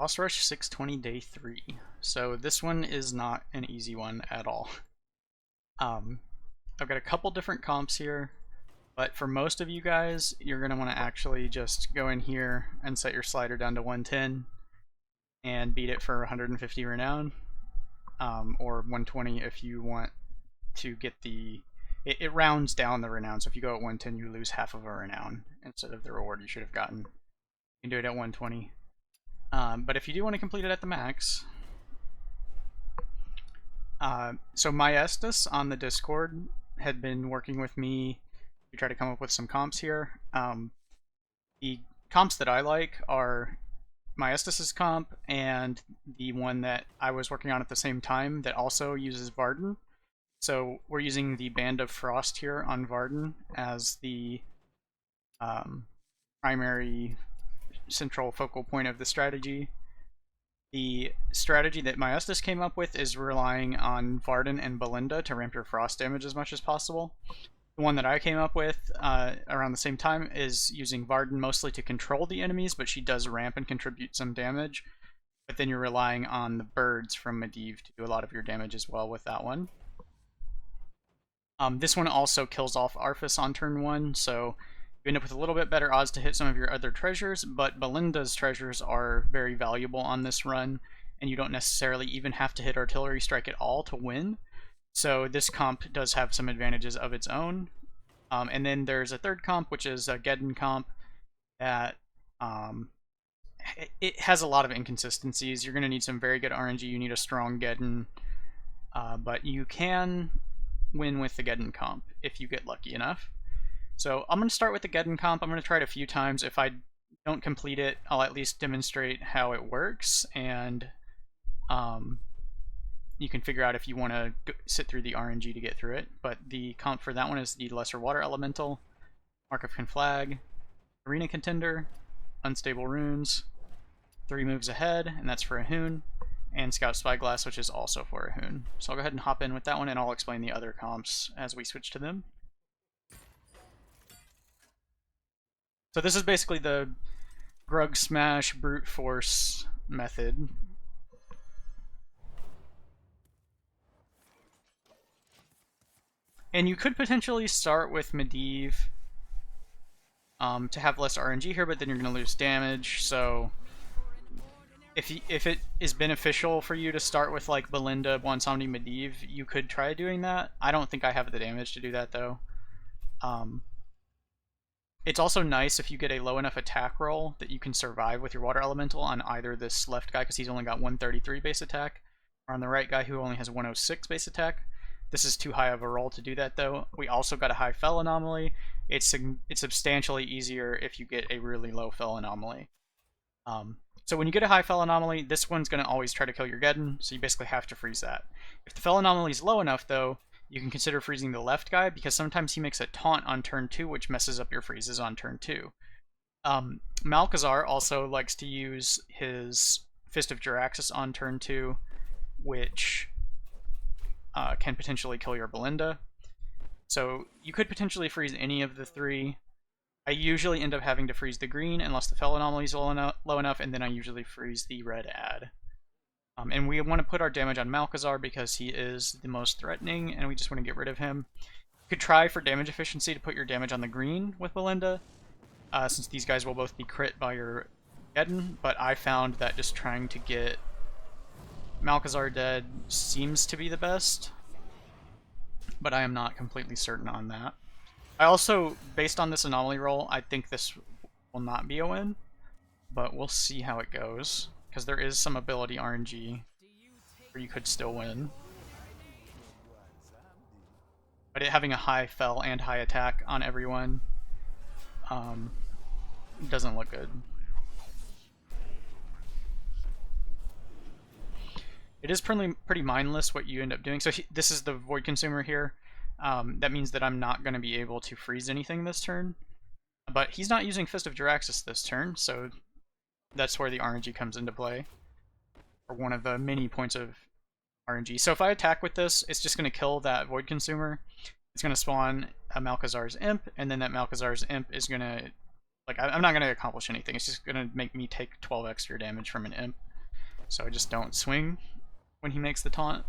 Boss Rush 620 Day 3. So this one is not an easy one at all. I've got a couple different comps here, but for most of you guys, you're going to want to actually just go in here and set your slider down to 110 and beat it for 150 renown, or 120 if you want to get the... It rounds down the renown, so if you go at 110, you lose half of a renown instead of the reward you should have gotten. You can do it at 120. But if you do want to complete it at the max, so Estus on the Discord had been working with me to try to come up with some comps here. The comps that I like are Estus's comp and the one that I was working on at the same time that also uses Varden. So we're using the Band of Frost here on Varden as the primary central focal point of the strategy. The strategy that Estus came up with is relying on Varden and Balinda to ramp your frost damage as much as possible. The one that I came up with around the same time is using Varden mostly to control the enemies, but she does ramp and contribute some damage. But then you're relying on the birds from Medivh to do a lot of your damage as well with that one. This one also kills off Arphis on turn 1, so you end up with a little bit better odds to hit some of your other treasures, but Balinda's treasures are very valuable on this run, and you don't necessarily even have to hit Artillery Strike at all to win. So this comp does have some advantages of its own. And then there's a third comp, which is a Geddon comp, that it has a lot of inconsistencies. You're going to need some very good RNG, you need a strong Geddon, but you can win with the Geddon comp if you get lucky enough. So I'm going to start with the Geddon comp. I'm going to try it a few times. If I don't complete it, I'll at least demonstrate how it works, and you can figure out if you want to sit through the RNG to get through it. But the comp for that one is the Lesser Water Elemental, Mark of Conflag, Arena Contender, Unstable Runes, 3 moves ahead, and that's for Ahune, and Scout Spyglass, which is also for Ahune. So I'll go ahead and hop in with that one, and I'll explain the other comps as we switch to them. So this is basically the Grug Smash Brute Force method. And you could potentially start with Medivh to have less RNG here, but then you're going to lose damage, so if it is beneficial for you to start with like Balinda, Bwonsamdi, Medivh, you could try doing that. I don't think I have the damage to do that though. It's also nice if you get a low enough attack roll that you can survive with your Water Elemental on either this left guy, because he's only got 133 base attack, or on the right guy who only has 106 base attack. This is too high of a roll to do that though. We also got a high Fel anomaly. It's substantially easier if you get a really low Fel anomaly. So when you get a high Fel anomaly, this one's going to always try to kill your Geddon, so you basically have to freeze that. If the Fel anomaly is low enough though, you can consider freezing the left guy, because sometimes he makes a taunt on turn 2, which messes up your freezes on turn 2. Malchezaar also likes to use his Fist of Jaraxxus on turn 2, which can potentially kill your Balinda. So you could potentially freeze any of the 3. I usually end up having to freeze the green unless the Fel anomaly is low enough, and then I usually freeze the red ad. And we want to put our damage on Malchezaar because he is the most threatening, and we just want to get rid of him. You could try for damage efficiency to put your damage on the green with Balinda, since these guys will both be crit by your Geddon, but I found that just trying to get Malchezaar dead seems to be the best, but I am not completely certain on that. I also, based on this anomaly roll, I think this will not be a win, but we'll see how it goes, because there is some ability RNG where you could still win. But it having a high Fel and high attack on everyone doesn't look good. It is pretty mindless what you end up doing. So this is the Void Consumer here. That means that I'm not going to be able to freeze anything this turn. But he's not using Fist of Jaraxxus this turn, so that's where the RNG comes into play. Or one of the many points of RNG. So if I attack with this, it's just going to kill that Void Consumer. It's going to spawn a Malchezaar's Imp, and then that Malchezaar's Imp is going to... Like, I'm not going to accomplish anything. It's just going to make me take 12 extra damage from an Imp. So I just don't swing when he makes the taunt.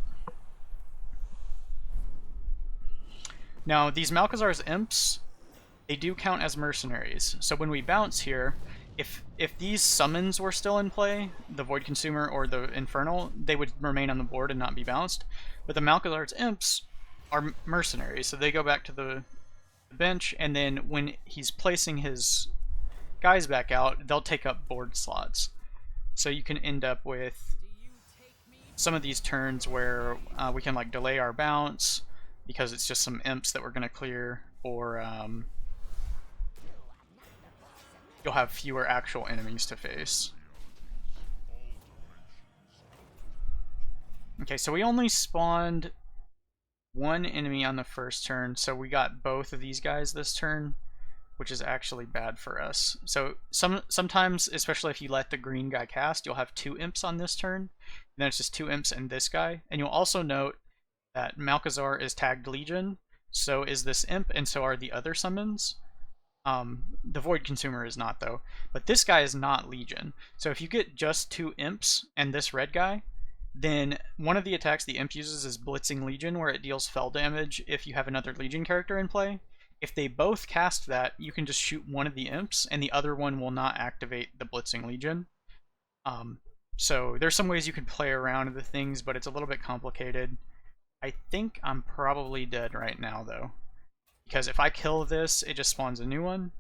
Now, these Malchezaar's imps, they do count as mercenaries. So when we bounce here, if these summons were still in play, the Void Consumer or the Infernal, they would remain on the board and not be bounced. But the Malchezaar's imps are mercenaries, so they go back to the bench, and then when he's placing his guys back out, they'll take up board slots. So you can end up with some of these turns where we can like delay our bounce because it's just some imps that we're going to clear, or you'll have fewer actual enemies to face. Okay, so we only spawned one enemy on the first turn, so we got both of these guys this turn, which is actually bad for us. So sometimes, especially if you let the green guy cast, you'll have 2 imps on this turn, and then it's just 2 imps and this guy. And you'll also note that Malchezaar is tagged Legion, so is this imp, and so are the other summons. The Void Consumer is not, though. But this guy is not Legion. So if you get just 2 imps and this red guy, then one of the attacks the imp uses is Blitzing Legion, where it deals fell damage if you have another Legion character in play. If they both cast that, you can just shoot one of the imps, and the other one will not activate the Blitzing Legion. So there's some ways you can play around with things, but it's a little bit complicated. I think I'm probably dead right now, though. Because if I kill this, it just spawns a new one.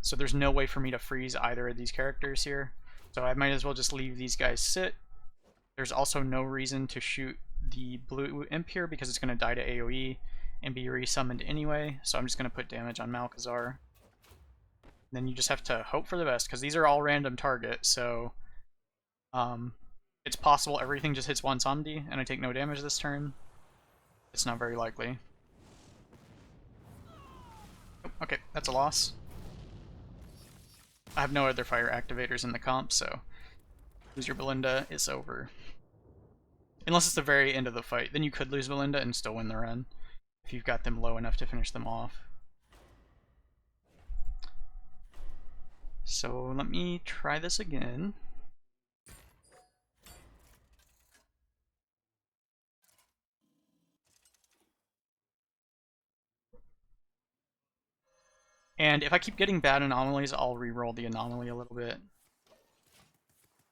So there's no way for me to freeze either of these characters here. So I might as well just leave these guys sit. There's also no reason to shoot the blue imp here because it's going to die to AoE and be resummoned anyway. So I'm just going to put damage on Malchezaar. Then you just have to hope for the best, because these are all random targets, so it's possible everything just hits Bwonsamdi and I take no damage this turn. It's not very likely. Okay, that's a loss. I have no other fire activators in the comp, so lose your Balinda, it's over. Unless it's the very end of the fight, then you could lose Balinda and still win the run, if you've got them low enough to finish them off. So let me try this again. And if I keep getting bad anomalies, I'll re-roll the anomaly a little bit.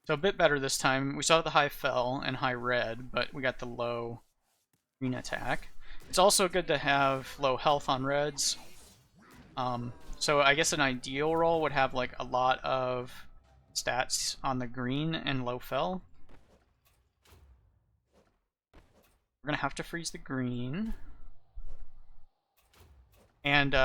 So a bit better this time. We saw the high fell and high red, but we got the low green attack. It's also good to have low health on reds. So I guess an ideal roll would have like a lot of stats on the green and low fell. We're gonna have to freeze the green. And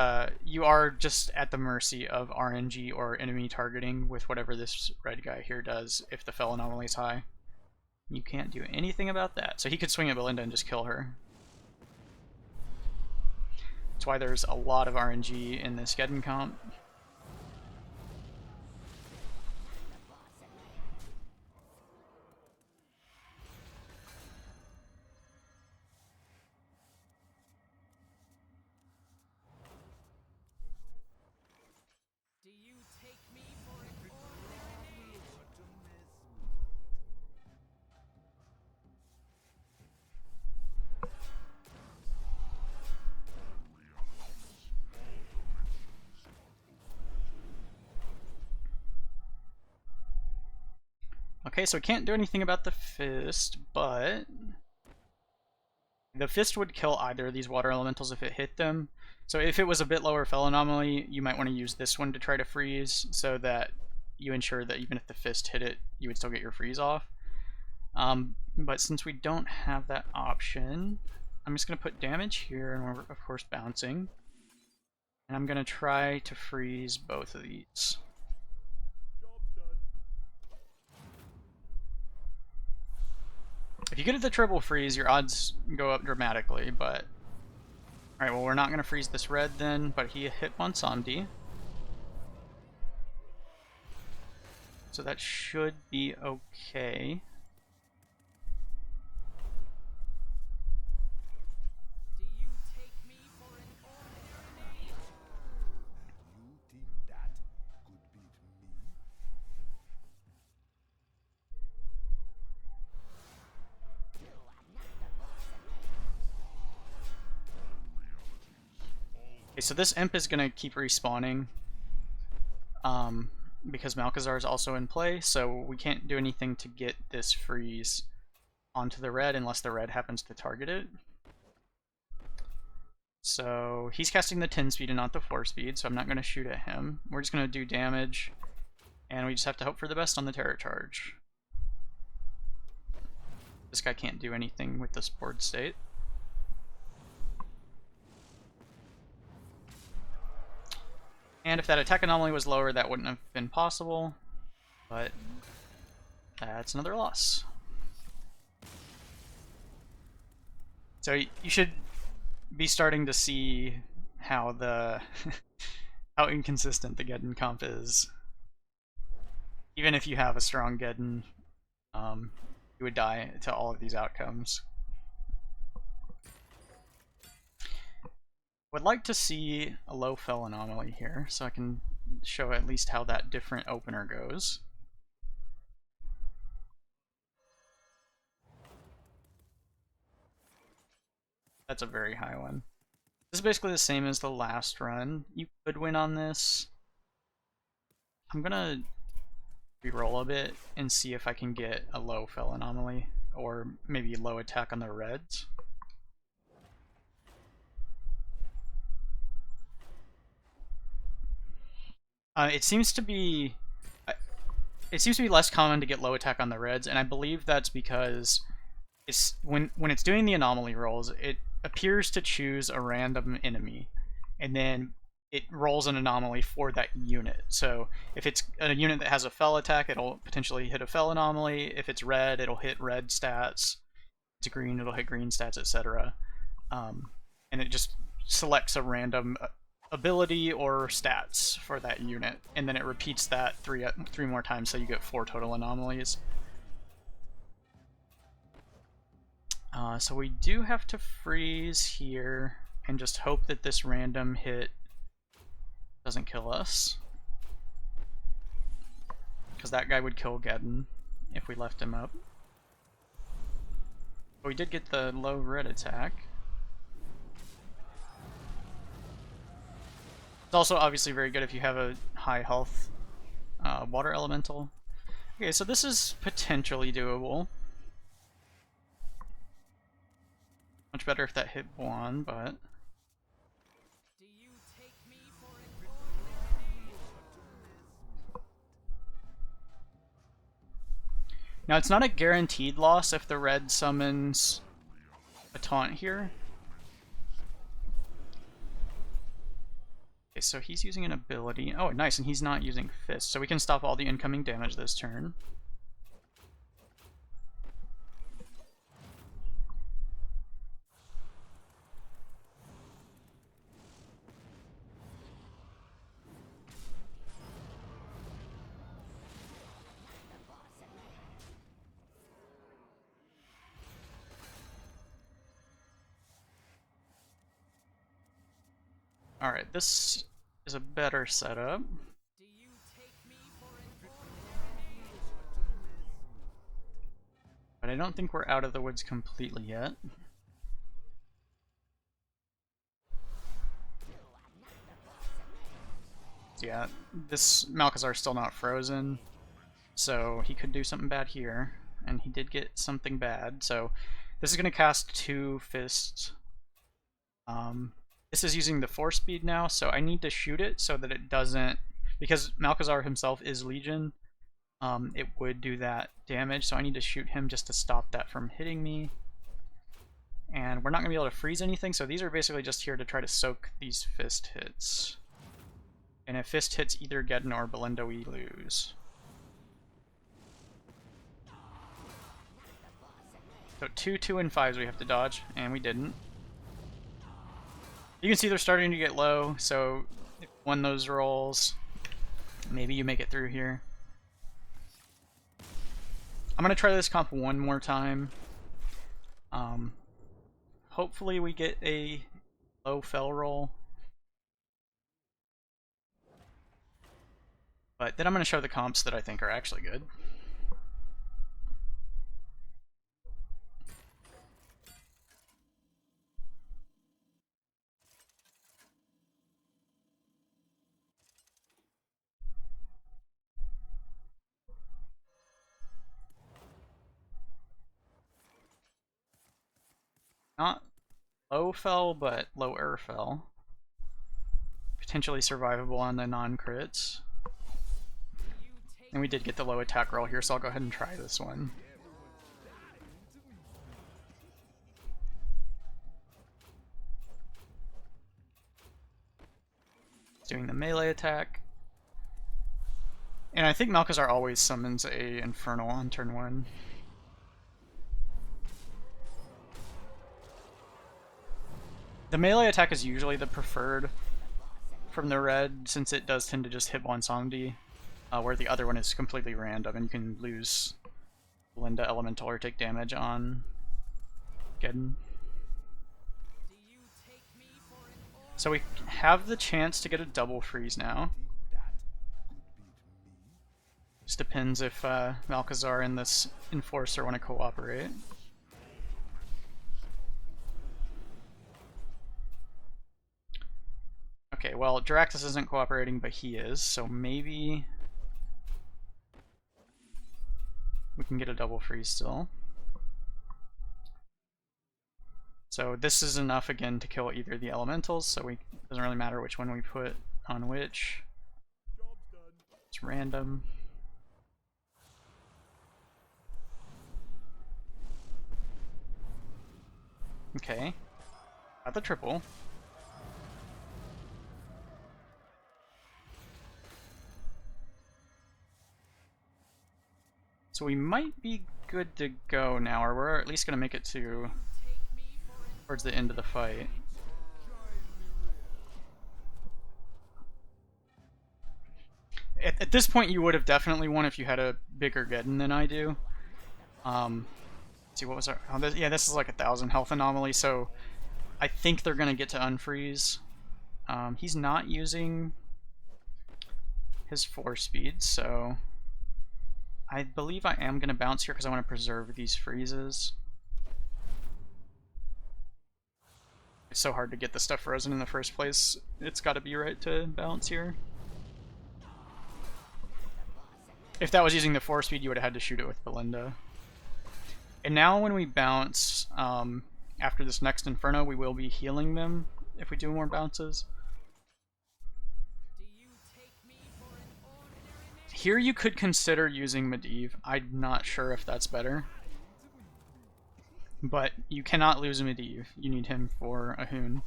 you are just at the mercy of RNG or enemy targeting with whatever this red guy here does if the fell anomaly is high. You can't do anything about that. So he could swing at Balinda and just kill her. That's why there's a lot of RNG in this Geddon comp. Okay, so we can't do anything about the fist, but the fist would kill either of these water elementals if it hit them. So if it was a bit lower fell anomaly, you might want to use this one to try to freeze so that you ensure that even if the fist hit it, you would still get your freeze off. But since we don't have that option, I'm just going to put damage here, and we're of course bouncing. And I'm going to try to freeze both of these. If you get the triple freeze, your odds go up dramatically, but... Alright, well we're not going to freeze this red then, but he hit Bwonsamdi. So that should be okay. so this imp is going to keep respawning because Malchezaar is also in play, so we can't do anything to get this freeze onto the red unless the red happens to target it. So he's casting the 10 speed and not the 4 speed, so I'm not going to shoot at him. We're just going to do damage, and we just have to hope for the best on the terror charge. This guy can't do anything with this board state. And if that attack anomaly was lower, that wouldn't have been possible, but that's another loss. So you should be starting to see how the how inconsistent the Geddon comp is. Even if you have a strong Geddon, you would die to all of these outcomes. Would like to see a low fell anomaly here, so I can show at least how that different opener goes. That's a very high one. This is basically the same as the last run. You could win on this. I'm gonna reroll a bit and see if I can get a low fell anomaly, or maybe low attack on the reds. It seems to be less common to get low attack on the reds, and I believe that's because it's when it's doing the anomaly rolls, it appears to choose a random enemy, and then it rolls an anomaly for that unit. So if it's a unit that has a fell attack, it'll potentially hit a fell anomaly. If it's red, it'll hit red stats. If it's green, it'll hit green stats, etc. And it just selects a random ability or stats for that unit, and then it repeats that three more times, so you get 4 total anomalies. So we do have to freeze here and just hope that this random hit doesn't kill us, because that guy would kill Geddon if we left him up. But we did get the low red attack. It's also obviously very good if you have a high health water elemental. Okay, so this is potentially doable. Much better if that hit Bwon, but... Now, it's not a guaranteed loss if the red summons a taunt here. Okay, so he's using an ability. Oh, nice, and he's not using Fist, so we can stop all the incoming damage this turn. Alright, this is a better setup. But I don't think we're out of the woods completely yet. Yeah, this Malchezaar is still not frozen, so he could do something bad here, and he did get something bad, so this is going to cast 2 fists. This is using the 4 speed now, so I need to shoot it so that it doesn't, because Malchezaar himself is Legion, it would do that damage, so I need to shoot him just to stop that from hitting me. And we're not going to be able to freeze anything, so these are basically just here to try to soak these fist hits. And if fist hits either Geddon or Balinda, we lose. So 2, 2, and 5s we have to dodge, and we didn't. You can see they're starting to get low, so if you won those rolls, maybe you make it through here. I'm going to try this comp one more time. Hopefully we get a low fell roll. But then I'm going to show the comps that I think are actually good. Not low fell, but lower fell. Potentially survivable on the non-crits. And we did get the low attack roll here, so I'll go ahead and try this one. It's doing the melee attack. And I think Malchezaar always summons a Infernal on turn 1. The melee attack is usually the preferred from the red, since it does tend to just hit Bwonsamdi, where the other one is completely random, and you can lose Balinda Elemental or take damage on Geddon. So we have the chance to get a double freeze now. Just depends if Malchezaar and this Enforcer want to cooperate. Okay, well, Jaraxxus isn't cooperating, but he is, so maybe we can get a double freeze still. So this is enough again to kill either of the elementals, so it doesn't really matter which one we put on which. It's random. Okay, got the triple. So we might be good to go now, or we're at least going to make it to towards the end of the fight. At this point you would have definitely won if you had a bigger Geddon than I do. Let's see, what was our... Oh, yeah, this is like 1,000 health anomaly, so I think they're going to get to unfreeze. He's not using his 4 speed, so I believe I am going to bounce here because I want to preserve these freezes. It's so hard to get this stuff frozen in the first place. It's got to be right to bounce here. If that was using the 4 speed, you would have had to shoot it with Balinda. And now when we bounce, after this next Inferno, we will be healing them if we do more bounces. Here you could consider using Medivh. I'm not sure if that's better. But you cannot lose Medivh. You need him for Ahune,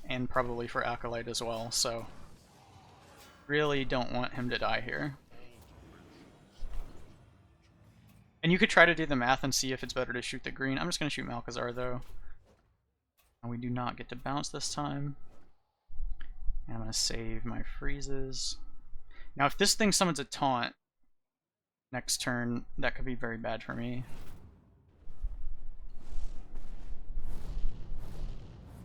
and probably for Acolyte as well, so really don't want him to die here. And you could try to do the math and see if it's better to shoot the green. I'm just going to shoot Malchezaar though. And we do not get to bounce this time. And I'm going to save my freezes. Now if this thing summons a taunt next turn, that could be very bad for me.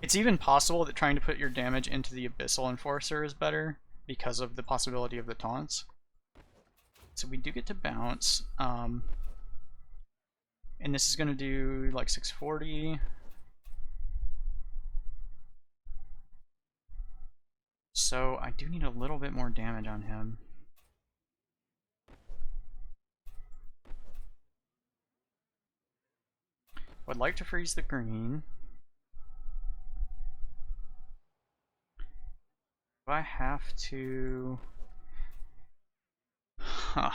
It's even possible that trying to put your damage into the Abyssal Enforcer is better because of the possibility of the taunts. So we do get to bounce. And this is going to do like 640. So I do need a little bit more damage on him. Would like to freeze the green. Do I have to... Huh.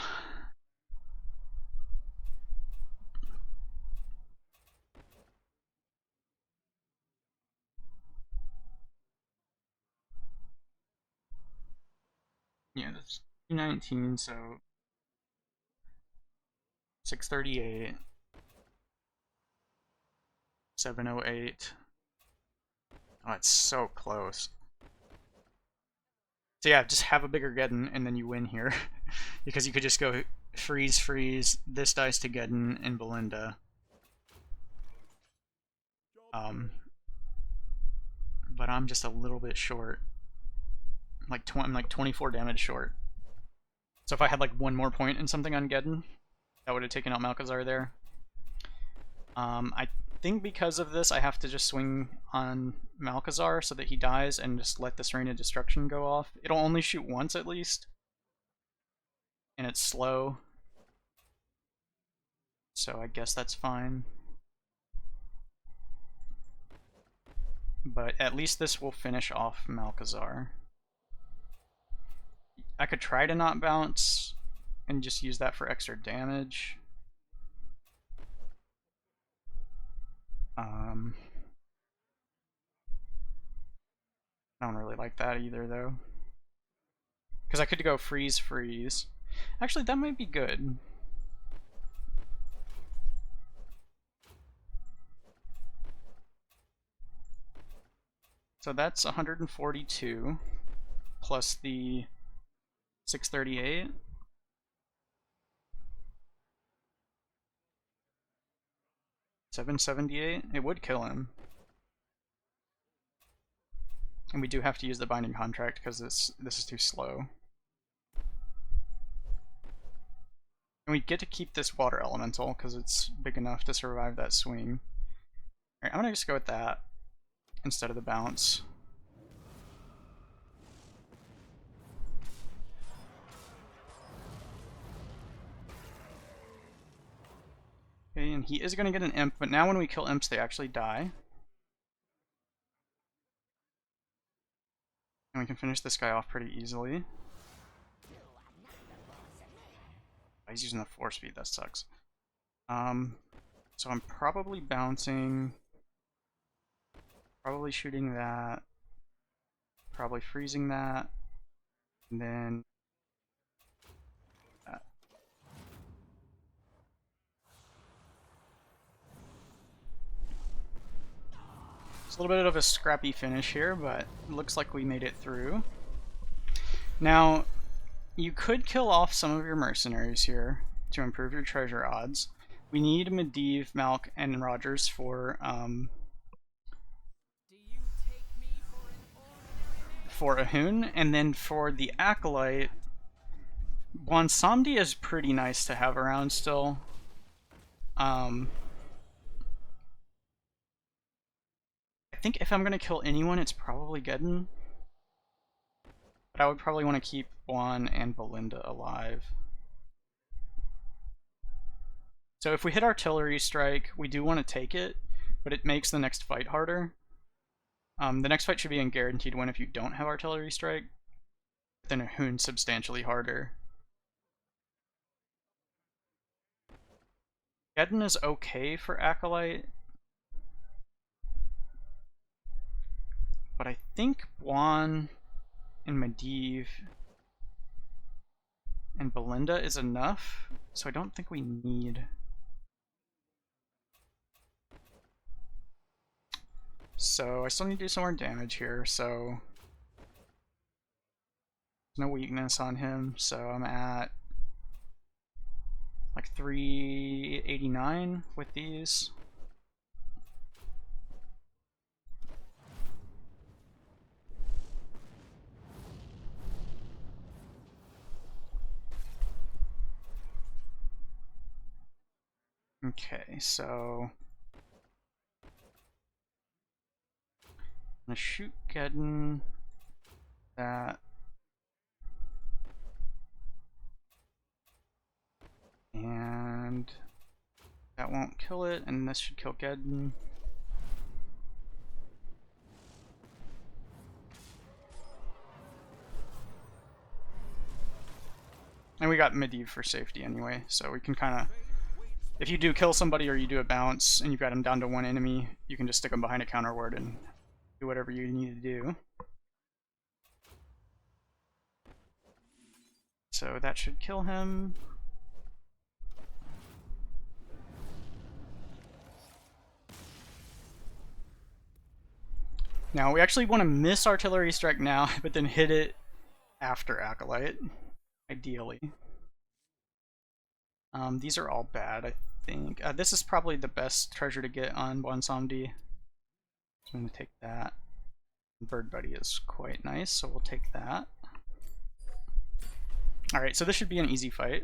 Yeah, that's 219, so 638, 708. Oh, it's so close. So yeah, just have a bigger Geddon and then you win here. Because you could just go freeze, freeze, this dies to Geddon and Balinda. But I'm just a little bit short. I'm like 24 damage short. So if I had like one more point in something on Geddon, that would have taken out Malchezaar there. I think because of this, I have to just swing on Malchezaar so that he dies and just let this Rain of Destruction go off. It'll only shoot once at least. And it's slow. So I guess that's fine. But at least this will finish off Malchezaar. I could try to not bounce and just use that for extra damage. I don't really like that either, though. Because I could go freeze, freeze. Actually, that might be good. So that's 142 plus the 638. $778. It would kill him. And we do have to use the binding contract because this is too slow. And we get to keep this water elemental because it's big enough to survive that swing. Alright, I'm gonna just go with that instead of the bounce. Okay, and he is gonna get an imp, but now when we kill imps they actually die. And we can finish this guy off pretty easily. He's using the 4-speed, that sucks. So I'm probably bouncing, probably shooting that, probably freezing that, and then that. It's a little bit of a scrappy finish here, but it looks like we made it through. Now, you could kill off some of your mercenaries here to improve your treasure odds. We need Medivh, Malk, and Rogers for Ahune, and then for the Acolyte, Bwonsamdi is pretty nice to have around still. I think if I'm gonna kill anyone, it's probably Geddon. But I would probably want to keep Bwon and Balinda alive. So if we hit artillery strike, we do want to take it, but it makes the next fight harder. The next fight should be a guaranteed win if you don't have artillery strike. Then Ahune's substantially harder. Geddon is okay for Acolyte, but I think Bwon and Medivh and Balinda is enough, so I don't think we need. So I still need to do some more damage here, so there's no weakness on him, so I'm at like 389 with these. Okay, so I'm gonna shoot Geddon, that, and that won't kill it, and this should kill Geddon. And we got Medivh for safety anyway, so we can kind of, if you do kill somebody or you do a bounce and you've got him down to one enemy, you can just stick him behind a counter ward and do whatever you need to do. So that should kill him. Now we actually want to miss artillery strike now, but then hit it after Acolyte, ideally. These are all bad, I think. This is probably the best treasure to get on Bwonsamdi. So I'm going to take that. Bird Buddy is quite nice, so we'll take that. Alright, so this should be an easy fight.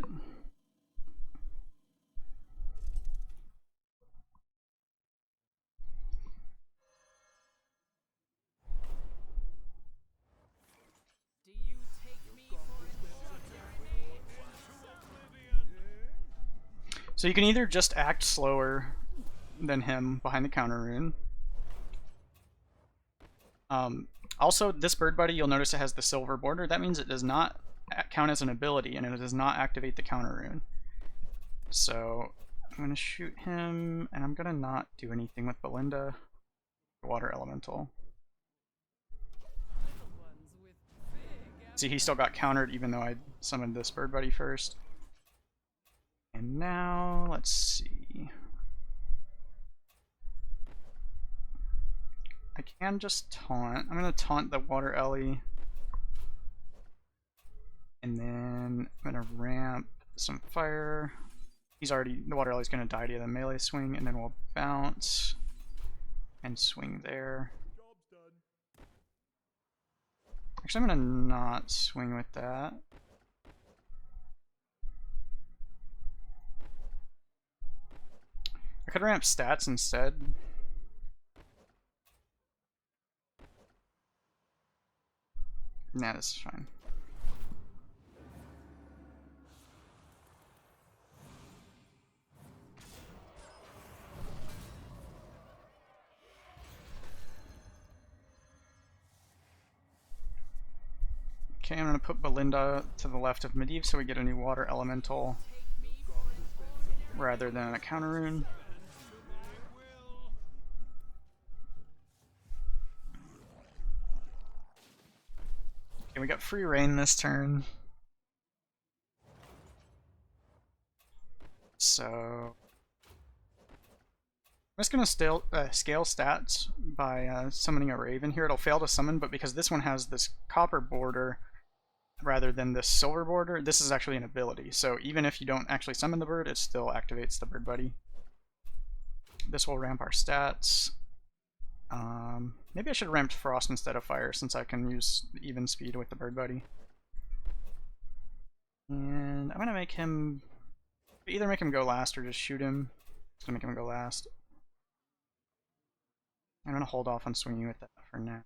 So you can either just act slower than him behind the counter rune, Also, this bird buddy, you'll notice it has the silver border. That means it does not count as an ability, and it does not activate the counter rune. So I'm going to shoot him, and I'm going to not do anything with Balinda, the water elemental. See, he still got countered even though I summoned this bird buddy first. And now, let's see. I can just taunt. I'm going to taunt the water Ellie. And then I'm going to ramp some fire. He's already, the water Ellie's going to die to the melee swing, and then we'll bounce and swing there. Actually, I'm going to not swing with that. I could ramp stats instead. Nah, this is fine. Okay, I'm going to put Balinda to the left of Medivh so we get a new water elemental rather than a counter rune. Okay, we got free reign this turn. So I'm just going to scale stats by summoning a Raven here. It'll fail to summon, but because this one has this copper border rather than this silver border, this is actually an ability. So even if you don't actually summon the bird, it still activates the bird buddy. This will ramp our stats. Maybe I should ramp frost instead of fire since I can use even speed with the bird buddy. And I'm going to make him, either make him go last or just shoot him. Just going to make him go last. I'm going to hold off on swinging with that for now.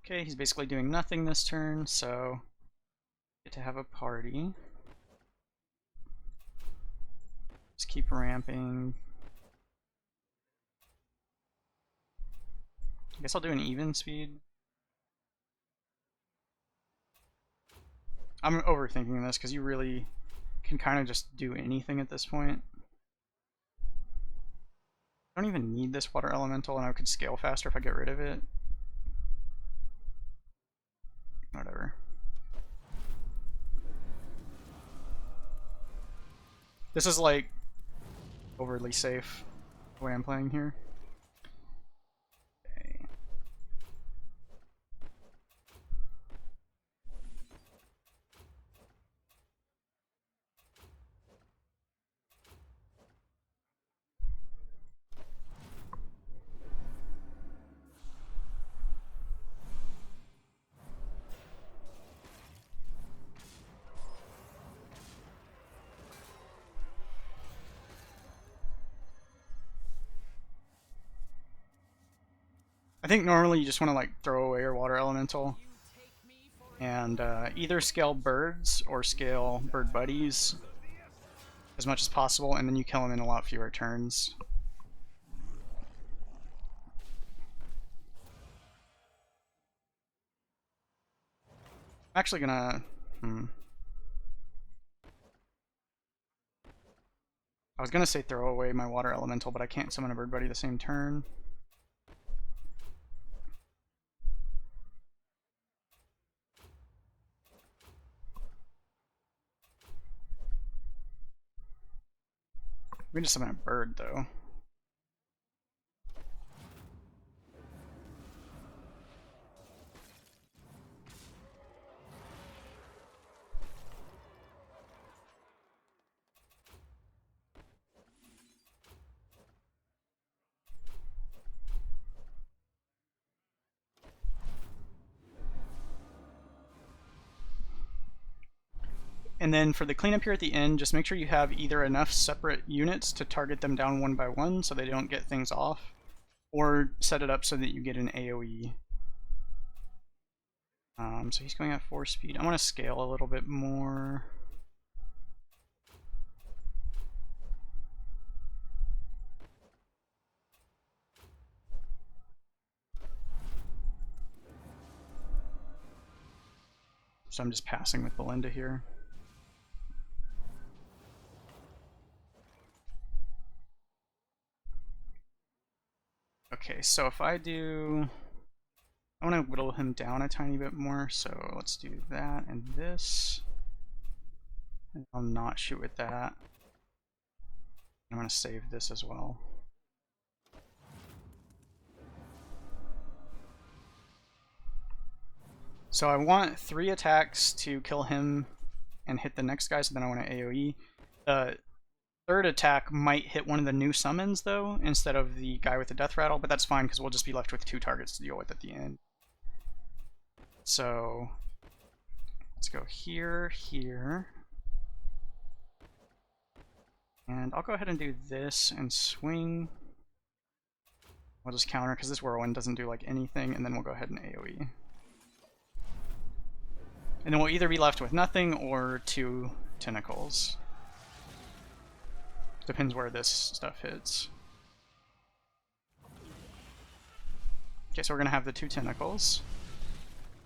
Okay, he's basically doing nothing this turn, so get to have a party. Just keep ramping. I guess I'll do an even speed. I'm overthinking this because you really can kind of just do anything at this point. I don't even need this water elemental, and I could scale faster if I get rid of it. Whatever. This is like overly safe the way I'm playing here. Okay. I think normally you just want to like throw away your water elemental and either scale birds or scale bird buddies as much as possible, and then you kill them in a lot fewer turns. I'm actually gonna I was gonna say throw away my water elemental, but I can't summon a bird buddy the same turn. We just summon a bird though. And then for the cleanup here at the end, just make sure you have either enough separate units to target them down one by one so they don't get things off, or set it up so that you get an AoE. So he's going at 4 speed. I want to scale a little bit more. So I'm just passing with Balinda here. Okay, so if I do... I want to whittle him down a tiny bit more, so let's do that and this. And I'll not shoot with that. I'm going to save this as well. So I want 3 attacks to kill him and hit the next guy, so then I want to AoE. The third attack might hit one of the new summons, though, instead of the guy with the death rattle, but that's fine because we'll just be left with 2 targets to deal with at the end. So let's go here, here. And I'll go ahead and do this and swing. We'll just counter because this whirlwind doesn't do like anything, and then we'll go ahead and AoE. And then we'll either be left with nothing or 2 tentacles. Depends where this stuff hits. Okay, so we're gonna have the 2 tentacles.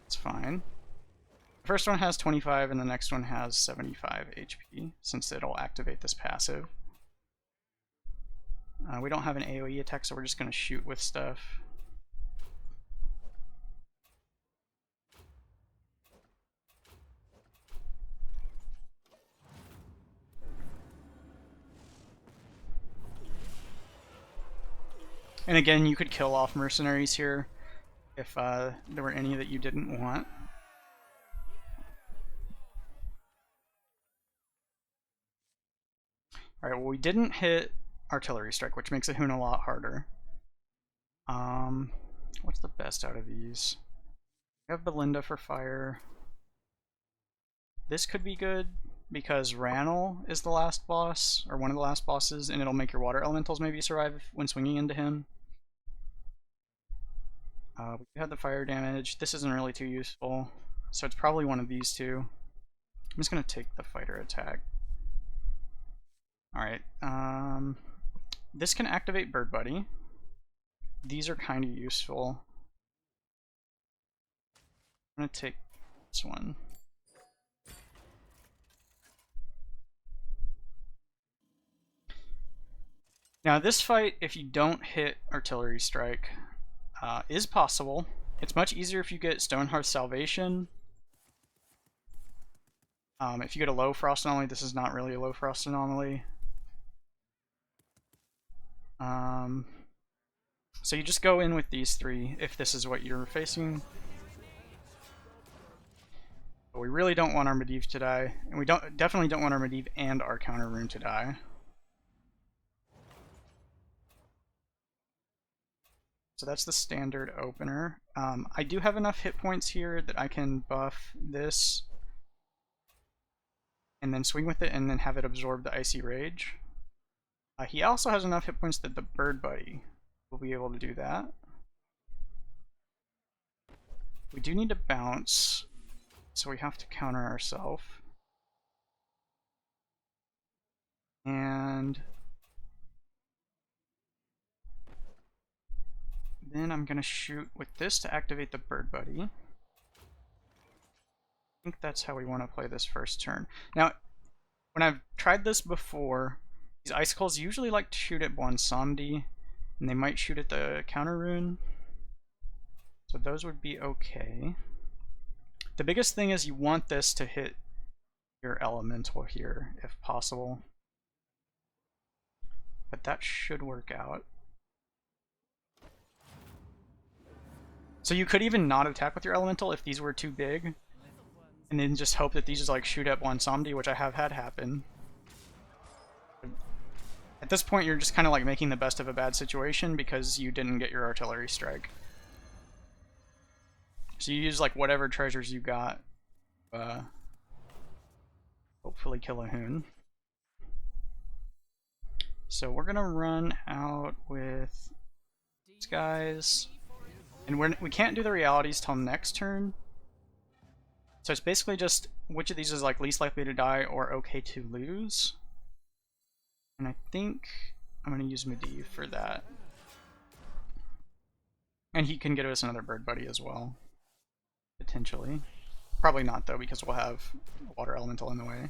It's fine. The first one has 25 and the next one has 75 HP, since it'll activate this passive. We don't have an AoE attack, so we're just gonna shoot with stuff. And again, you could kill off mercenaries here if there were any that you didn't want. Alright, well we didn't hit artillery strike, which makes Ahune a lot harder. What's the best out of these? We have Balinda for fire. This could be good because Ranel is the last boss, or one of the last bosses, and it'll make your water elementals maybe survive when swinging into him. We had the fire damage. This isn't really too useful, so it's probably one of these 2. I'm just going to take the fighter attack. Alright, this can activate Bird Buddy. These are kind of useful. I'm going to take this one. Now this fight, if you don't hit artillery strike, is possible. It's much easier if you get Stonehearth Salvation. If you get a low frost anomaly, this is not really a low frost anomaly. So you just go in with these 3 if this is what you're facing. But we really don't want our Medivh to die, and we definitely don't want our Medivh and our counter rune to die. So that's the standard opener. I do have enough hit points here that I can buff this and then swing with it and then have it absorb the Icy Rage. He also has enough hit points that the Bird Buddy will be able to do that. We do need to bounce, so we have to counter ourselves. And then I'm going to shoot with this to activate the Bird Buddy. I think that's how we want to play this first turn. Now, when I've tried this before, these icicles usually like to shoot at Bwonsamdi, and they might shoot at the counter rune. So those would be okay. The biggest thing is you want this to hit your elemental here, if possible. But that should work out. So you could even not attack with your elemental if these were too big, and then just hope that these just like shoot at Bwonsamdi, which I have had happen. At this point, you're just kind of like making the best of a bad situation because you didn't get your artillery strike. So you use like whatever treasures you got. Hopefully kill Ahune. So we're gonna run out with these guys, and we can't do the realities till next turn. So it's basically just which of these is like least likely to die or okay to lose. And I think I'm gonna use Medivh for that. And he can get us another Bird Buddy as well, potentially. Probably not, though, because we'll have a water elemental in the way.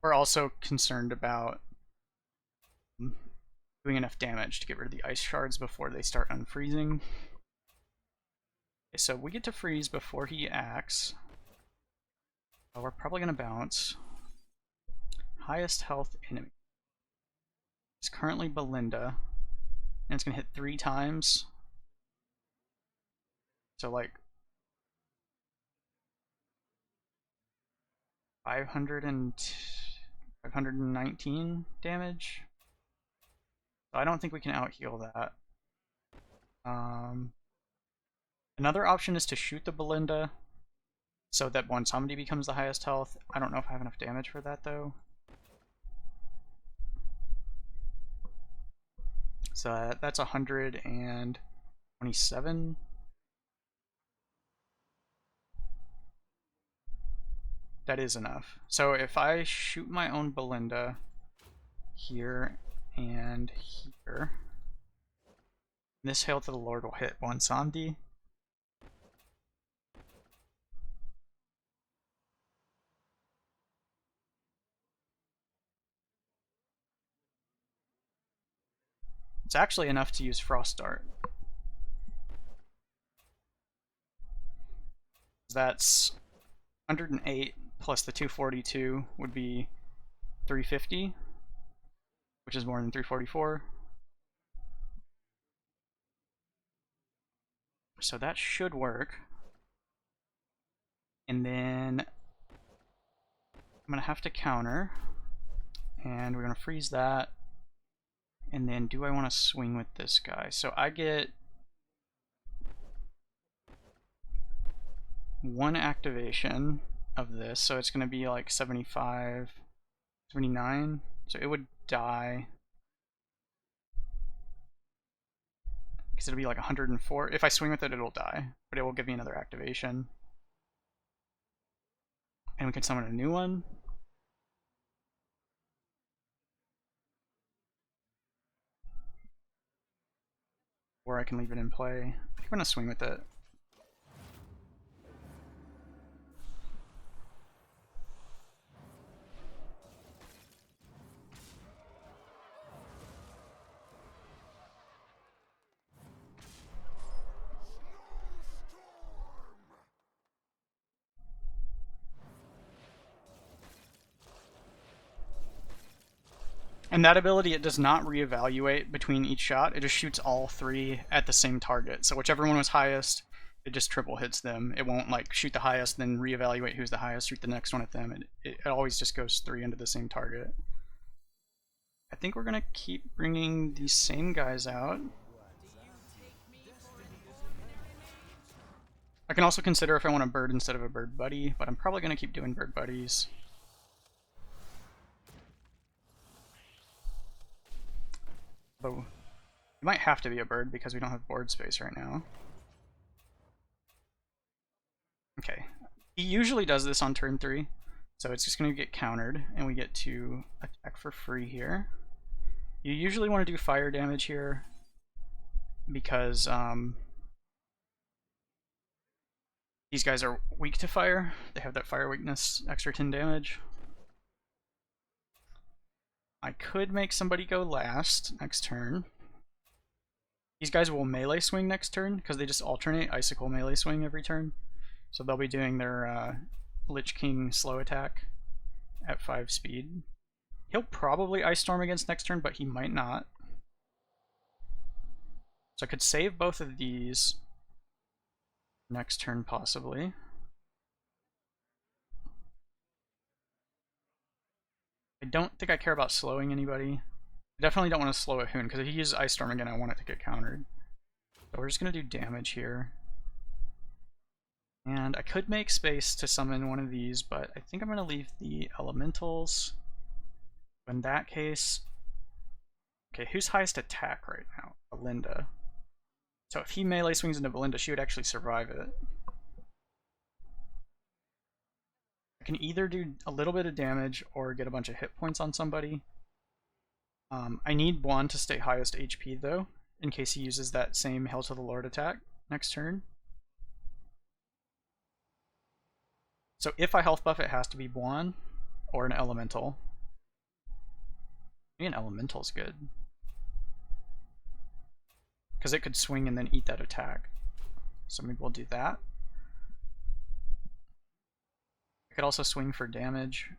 We're also concerned about doing enough damage to get rid of the ice shards before they start unfreezing. Okay, so we get to freeze before he acts. We're probably going to bounce. Highest health enemy is currently Balinda, and it's going to hit 3 times. So like 519 damage. So I don't think we can out-heal that. Another option is to shoot the Balinda so that Bwonsamdi becomes the highest health. I don't know if I have enough damage for that, though. So that's 127. That is enough. So if I shoot my own Balinda here and here, this Hail to the Lord will hit Bwonsamdi. It's actually enough to use Frost Dart. That's 108 plus the 242 would be 350, which is more than 344. So that should work. And then I'm going to have to counter. And we're going to freeze that. And then do I want to swing with this guy? So I get 1 activation of this. So it's going to be like 75, 79. So it would die. Because it'll be like 104. If I swing with it, it'll die. But it will give me another activation. And we can summon a new one. Or I can leave it in play. I think I'm going to swing with it. And that ability, it does not reevaluate between each shot. It just shoots all 3 at the same target. So whichever one was highest, it just triple hits them. It won't like shoot the highest, then reevaluate who's the highest, shoot the next one at them. It always just goes 3 into the same target. I think we're going to keep bringing these same guys out. I can also consider if I want a bird instead of a bird buddy, but I'm probably going to keep doing bird buddies. Though it might have to be a bird because we don't have board space right now. Okay, he usually does this on turn 3, so it's just going to get countered, and we get to attack for free here. You usually want to do fire damage here because these guys are weak to fire. They have that fire weakness, extra 10 damage. I could make somebody go last next turn. These guys will melee swing next turn because they just alternate icicle melee swing every turn. So they'll be doing their Lich King slow attack at 5 speed. He'll probably Ice Storm against next turn, but he might not. So I could save both of these next turn possibly. I don't think I care about slowing anybody. I definitely don't want to slow Ahune, because if he uses Ice Storm again, I want it to get countered. So we're just going to do damage here. And I could make space to summon one of these, but I think I'm going to leave the elementals. In that case... Okay, who's highest attack right now? Balinda. So if he melee swings into Balinda, she would actually survive it. I can either do a little bit of damage or get a bunch of hit points on somebody. I need Bwon to stay highest HP though. in case he uses that same Hail to the Lord attack next turn. So if I health buff, it has to be Bwon or an elemental. Maybe an elemental's good. Because it could swing and then eat that attack. So maybe we'll do that. I could also swing for damage,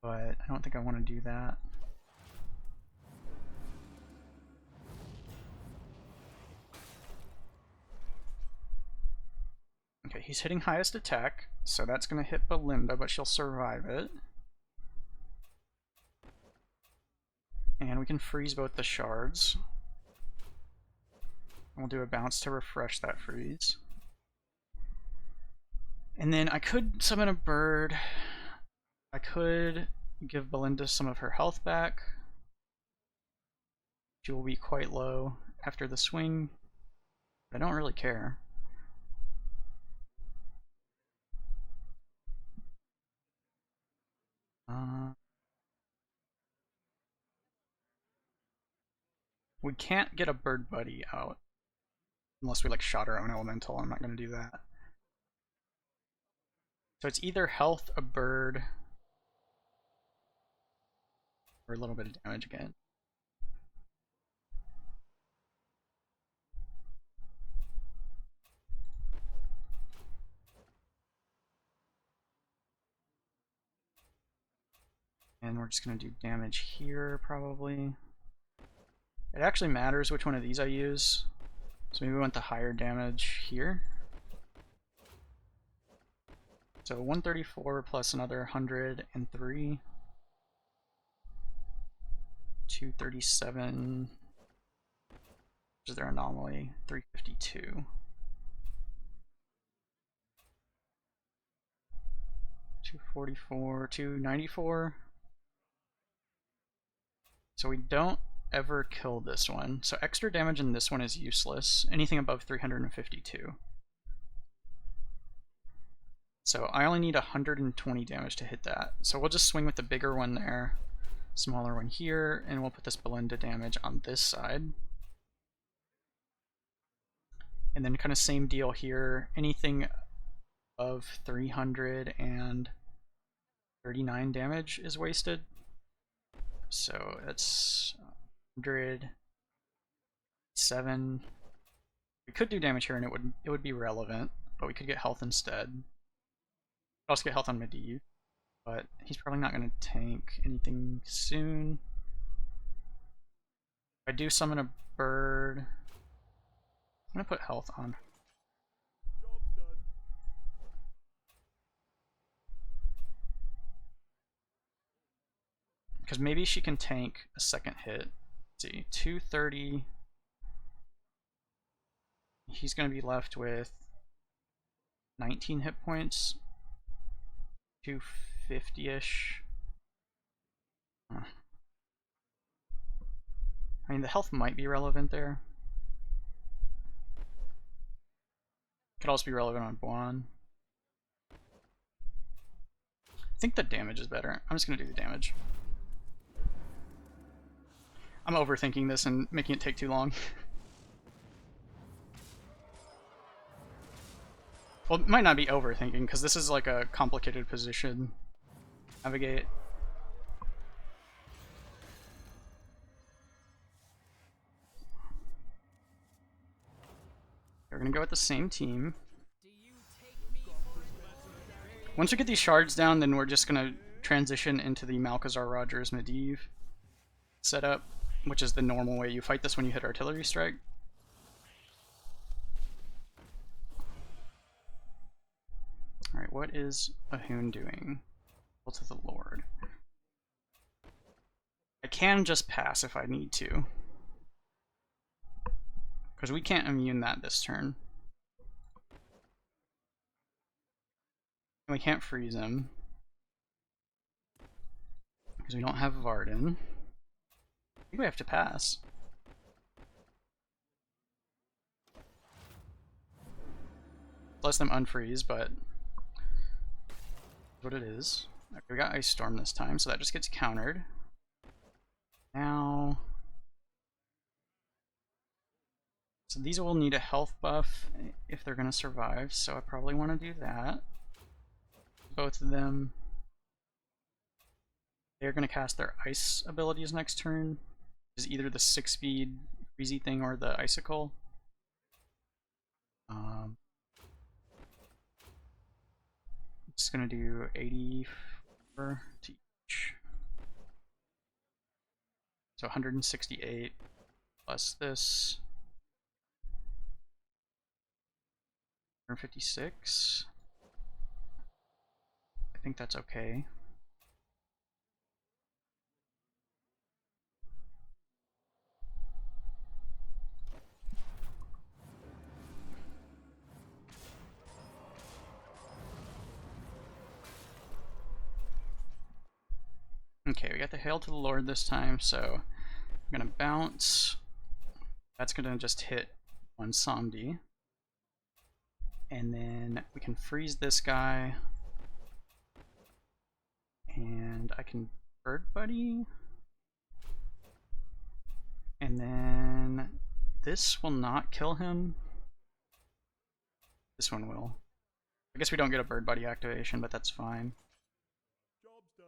but I don't think I want to do that. Okay, he's hitting highest attack, so that's going to hit Balinda, but she'll survive it. And we can freeze both the shards. We'll do a bounce to refresh that freeze. And then I could summon a bird. I could give Balinda some of her health back. She will be quite low after the swing. I don't really care. We can't get a bird buddy out unless we like shot our own elemental. I'm not going to do that. So it's either health, a bird, or a little bit of damage again. And we're just going to do damage here, probably. It actually matters which one of these I use. So maybe we want the higher damage here. So 134 plus another 103. 237. Which is their anomaly. 352. 244. 294. So we don't ever kill this one. So extra damage in this one is useless. Anything above 352. So I only need 120 damage to hit that. So we'll just swing with the bigger one there, smaller one here, and we'll put this Balinda damage on this side. And then kind of same deal here. Anything of 339 damage is wasted. So that's 107. We could do damage here and it would be relevant, but we could get health instead. We'd also get health on Medivh, but he's probably not going to tank anything soon. If I do summon a bird, I'm going to put health on. Because maybe she can tank a second hit. Let's see, 230. He's going to be left with 19 hit points. 250-ish. I mean, the health might be relevant there. Could also be relevant on Bwon. I think the damage is better. I'm just going to do the damage. I'm overthinking this and making it take too long. Well, it might not be overthinking, because this is like a complicated position. Navigate. We're gonna go with the same team. Once we get these shards down, then we're just gonna transition into the Malchezaar Rogers Medivh setup, which is the normal way you fight this when you hit artillery strike. Alright, what is Ahune doing? Hail to the Lord. I can just pass if I need to, because we can't immune that this turn. And we can't freeze him, because we don't have Varden. I think we have to pass. Let them unfreeze, but what it is. Okay, we got Ice Storm this time, so that just gets countered. Now So these will need a health buff if they're going to survive, so I probably want to do that. Both of them. They're going to cast their ice abilities next turn. Is either the 6-speed freezy thing or the icicle. I'm just going to do 84 to each. So 168 plus this. 156. I think that's okay. Okay, we got the Hail to the Lord this time, so I'm gonna bounce. That's gonna just hit Bwonsamdi. And then we can freeze this guy. And I can Bird Buddy. And then this will not kill him. This one will. I guess we don't get a Bird Buddy activation, but that's fine. Job's done.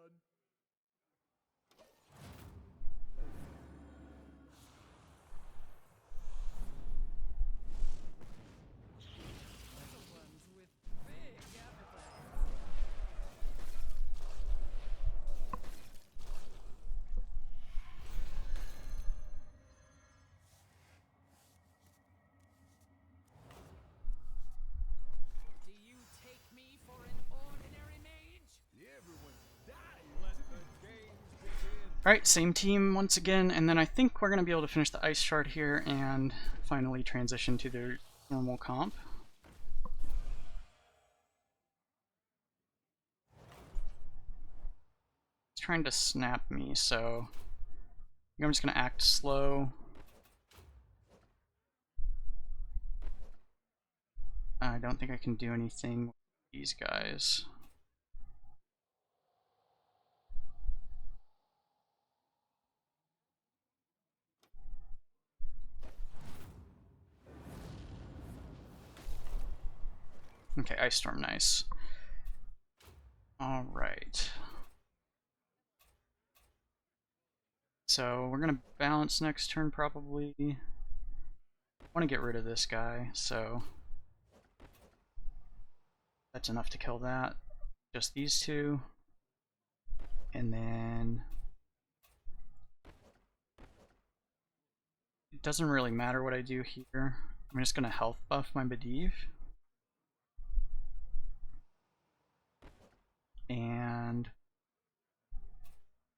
Alright, same team once again, and then I think we're going to be able to finish the Ice Shard here and finally transition to the normal comp. He's trying to snap me, so I'm just going to act slow. I don't think I can do anything with these guys. Okay, Ice Storm, nice. Alright. So we're gonna bounce next turn probably. I want to get rid of this guy, so that's enough to kill that. Just these two. And then it doesn't really matter what I do here. I'm just gonna health buff my Medivh. And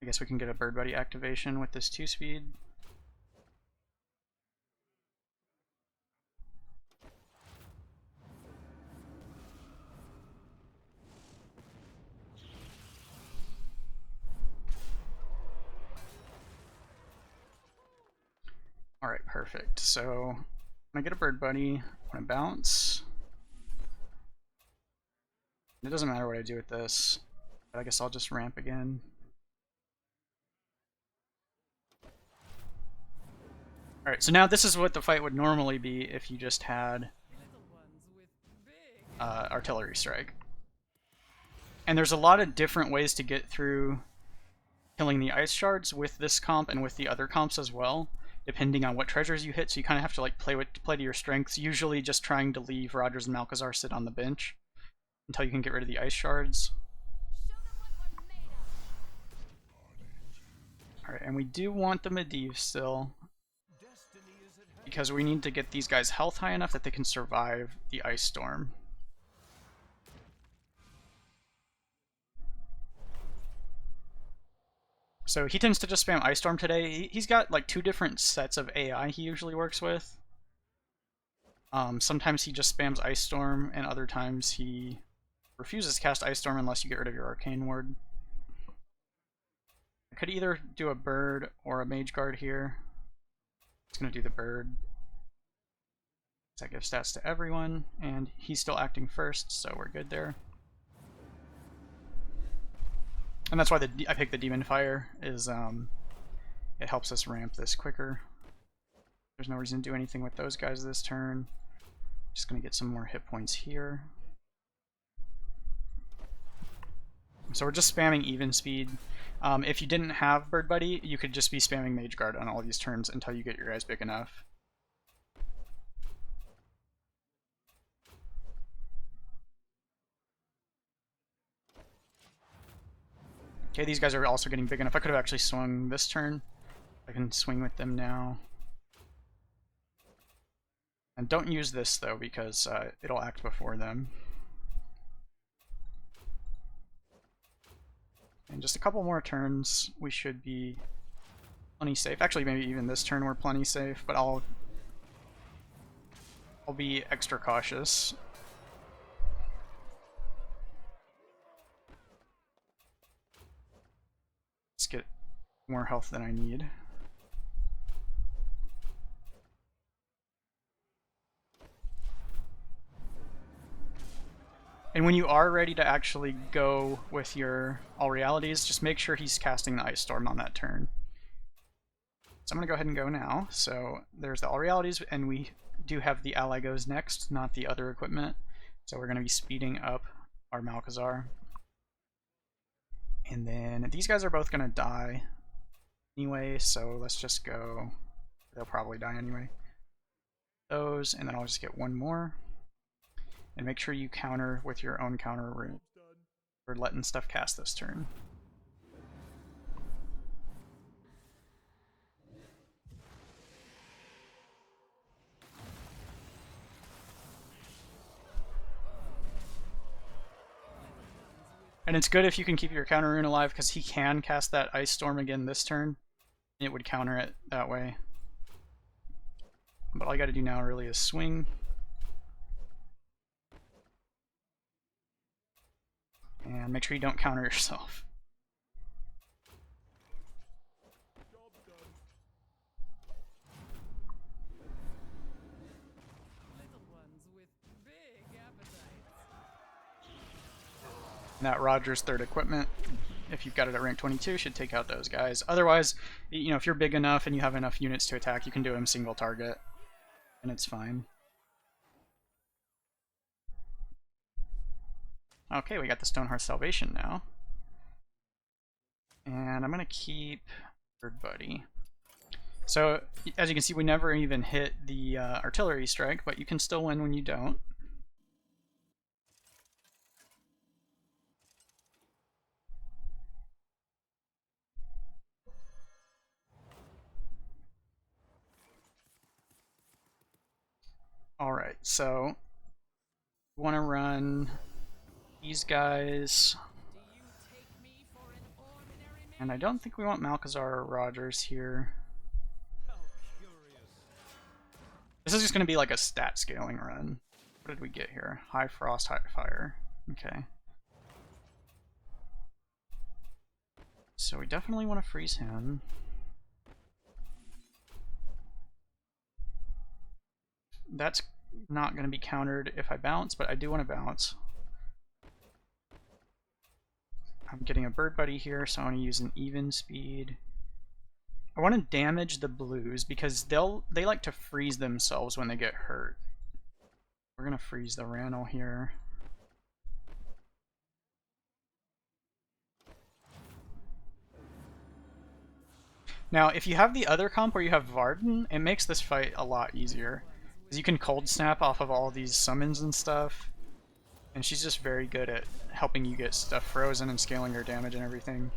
I guess we can get a Bird Buddy activation with this 2-speed. Alright, perfect. So when I get a Bird Buddy, I want to bounce. It doesn't matter what I do with this, but I guess I'll just ramp again. Alright, so now this is what the fight would normally be if you just had artillery strike. And there's a lot of different ways to get through killing the ice shards with this comp and with the other comps as well, depending on what treasures you hit. So you kind of have to like play to your strengths. Usually just trying to leave Rogers and Malchezaar sit on the bench until you can get rid of the ice shards. Alright, and we do want the Medivh still, because we need to get these guys' health high enough that they can survive the ice storm. So he tends to just spam Ice Storm today. He's got like 2 different sets of AI he usually works with. Sometimes he just spams Ice Storm, and other times he refuses to cast Ice Storm unless you get rid of your Arcane Ward. I could either do a Bird or a Mage Guard here. It's going to do the Bird. That gives stats to everyone, and he's still acting first, so we're good there. And that's why I picked the Demon Fire, is it helps us ramp this quicker. There's no reason to do anything with those guys this turn. Just gonna get some more hit points here. So we're just spamming even speed. If you didn't have Bird Buddy, you could just be spamming Mage Guard on all these turns until you get your guys big enough. Okay, these guys are also getting big enough. I could have actually swung this turn. I can swing with them now. And don't use this, though, because it'll act before them. And just a couple more turns, we should be plenty safe. Actually, maybe even this turn we're plenty safe, but I'll be extra cautious. Let's get more health than I need. And when you are ready to actually go with your All Realities, just make sure he's casting the Ice Storm on that turn. So I'm going to go ahead and go now. So there's the All Realities, and we do have the Ally Goes next, not the other equipment. So we're going to be speeding up our Malchezaar. And then these guys are both going to die anyway, so let's just go. They'll probably die anyway. Those, and then I'll just get one more. And make sure you counter with your own counter route. We're letting stuff cast this turn. And it's good if you can keep your counter rune alive, because he can cast that Ice Storm again this turn. It would counter it that way. But all you gotta do now really is swing. And make sure you don't counter yourself. And that Roger's third equipment, if you've got it at rank 22, should take out those guys. Otherwise, you know, if you're big enough and you have enough units to attack, you can do him single target, and it's fine. Okay, we got the Stonehearth Salvation now. And I'm going to keep Bird Buddy. So, as you can see, we never even hit the artillery strike, but you can still win when you don't. Alright, so we want to run these guys. And I don't think we want Malchezaar or Rogers here. This is just going to be like a stat scaling run. What did we get here? High Frost, High Fire. Okay. So we definitely want to freeze him. That's not going to be countered if I bounce, but I do want to bounce. I'm getting a Bird Buddy here, so I want to use an even speed. I want to damage the blues because they like to freeze themselves when they get hurt. We're going to freeze the Ranel here. Now, if you have the other comp where you have Varden, it makes this fight a lot easier. Because you can cold snap off of all these summons and stuff. And she's just very good at helping you get stuff frozen and scaling your damage and everything.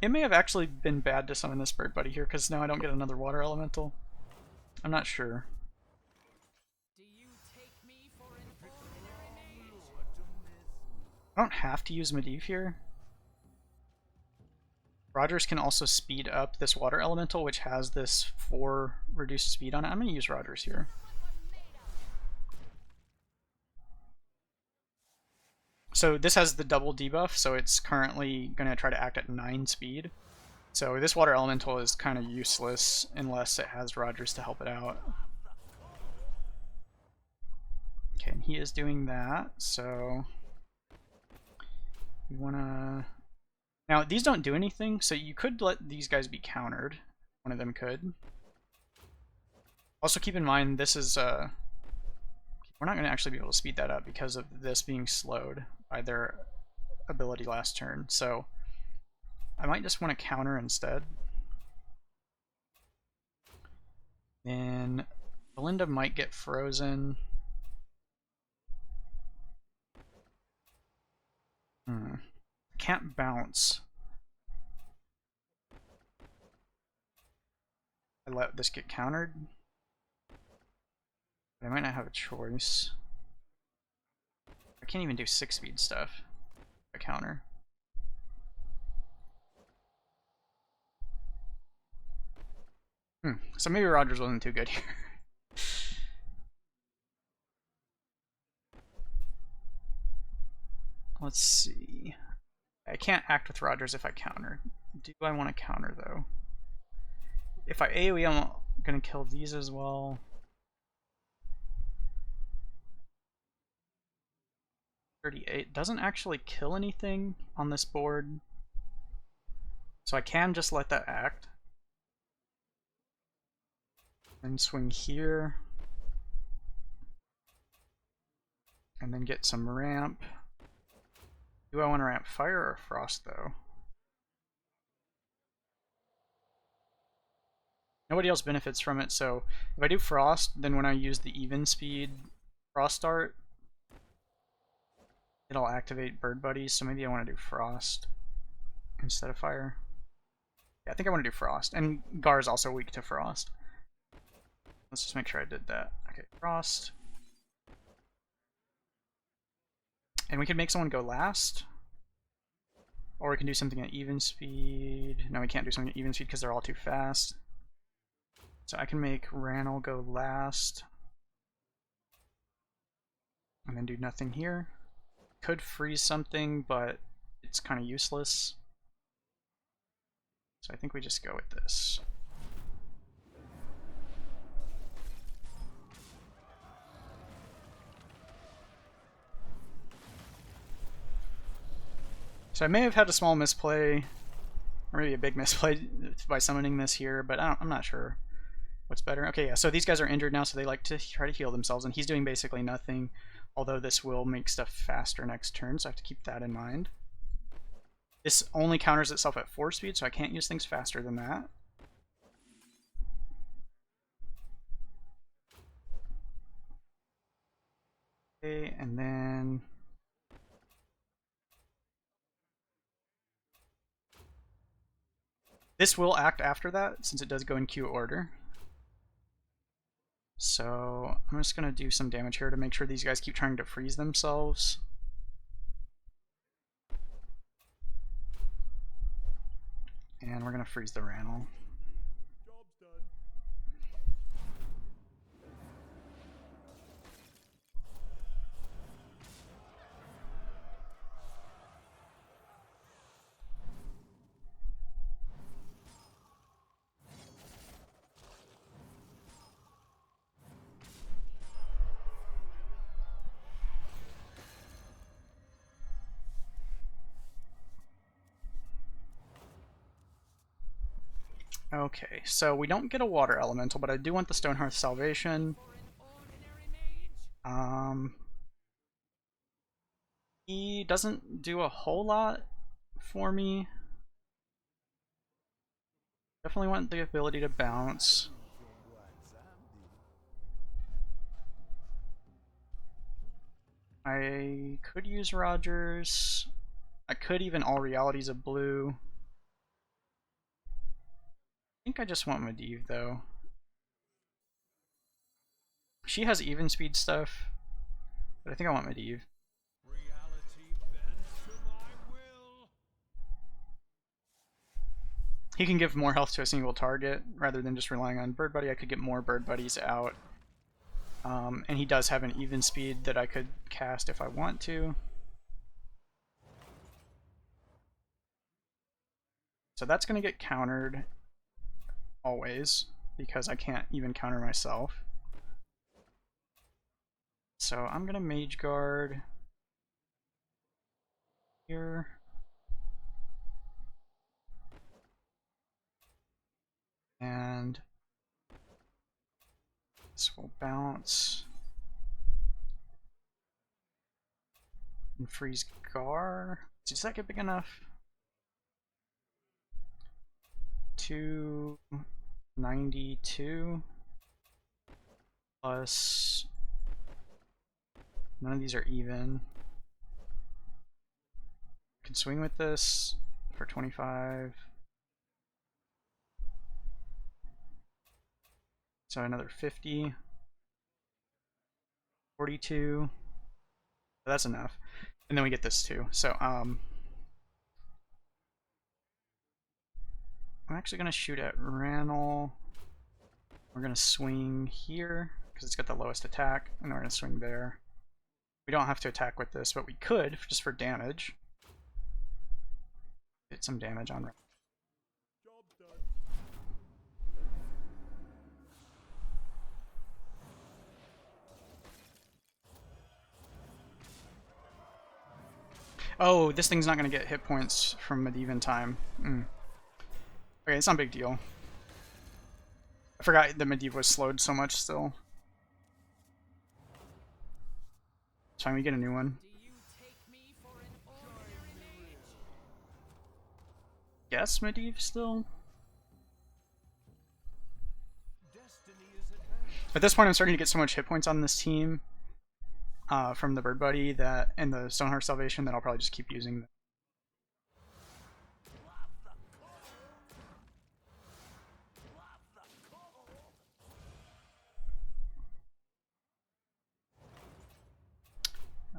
It may have actually been bad to summon this Bird Buddy here, because now I don't get another Water Elemental. I'm not sure. I don't have to use Medivh here. Rogers can also speed up this Water Elemental, which has this 4 reduced speed on it. I'm going to use Rogers here. So this has the double debuff, so it's currently going to try to act at 9 speed. So this Water Elemental is kind of useless unless it has Rogers to help it out. Okay, and he is doing that, so we want to... Now, these don't do anything, so you could let these guys be countered. one of them could. Also keep in mind this is we're not going to actually be able to speed that up because of this being slowed by their ability last turn. So I might just want to counter instead. Then Balinda might get frozen. Can't bounce. I let this get countered. But I might not have a choice. I can't even do 6-speed stuff. A counter. So maybe Rogers wasn't too good here. Let's see. I can't act with Rogers if I counter. Do I want to counter though? If I AoE, I'm gonna kill these as well. $38 doesn't actually kill anything on this board, so I can just let that act. And swing here. And then get some ramp. Do I want to ramp fire or frost though? Nobody else benefits from it, so if I do frost, then when I use the even speed frost dart, it'll activate bird buddies, so maybe I want to do frost instead of fire. Yeah, I think I want to do frost, and Garr is also weak to frost. Let's just make sure I did that. Okay, frost. And we can make someone go last. Or we can do something at even speed. No, we can't do something at even speed because they're all too fast. So I can make Ranel go last. And then do nothing here. Could freeze something, but it's kind of useless. So I think we just go with this. So I may have had a small misplay, or maybe a big misplay by summoning this here, but I'm not sure what's better. Okay, yeah, so these guys are injured now, so they like to try to heal themselves, and he's doing basically nothing, although this will make stuff faster next turn, so I have to keep that in mind. This only counters itself at 4 speed, so I can't use things faster than that. Okay, and then this will act after that, since it does go in queue order. So I'm just going to do some damage here to make sure these guys keep trying to freeze themselves. And we're going to freeze the Ranel. Job's done. Okay, so we don't get a water elemental, but I do want the Stonehearth Salvation. He doesn't do a whole lot for me. Definitely want the ability to bounce. I could use Rogers. I could even All Realities of Blue. I think I just want Medivh though. She has even speed stuff, but I think I want Medivh. Reality bends to my will. He can give more health to a single target rather than just relying on Bird Buddy. I could get more Bird Buddies out. And he does have an even speed that I could cast if I want to. So that's going to get countered always because I can't even counter myself. So I'm going to Mage Guard here. And this will bounce. And freeze Garr. Does that get big enough? 292 plus. None of these are even. Can swing with this for 25. So another 50. 42. That's enough. And then we get this too. So I'm actually gonna shoot at Ranel. We're gonna swing here because it's got the lowest attack, and we're gonna swing there. We don't have to attack with this, but we could just for damage. Get some damage on Ranel. Job done. Oh, this thing's not gonna get hit points from Medivh in time. Okay, it's not a big deal. I forgot that Medivh was slowed so much still. It's fine, we get a new one. Do you take me for an ordinary mage? Yes, Medivh still. Destiny is at hand. At this point, I'm starting to get so much hit points on this team from the Bird Buddy that and the Stoneheart Salvation that I'll probably just keep using them.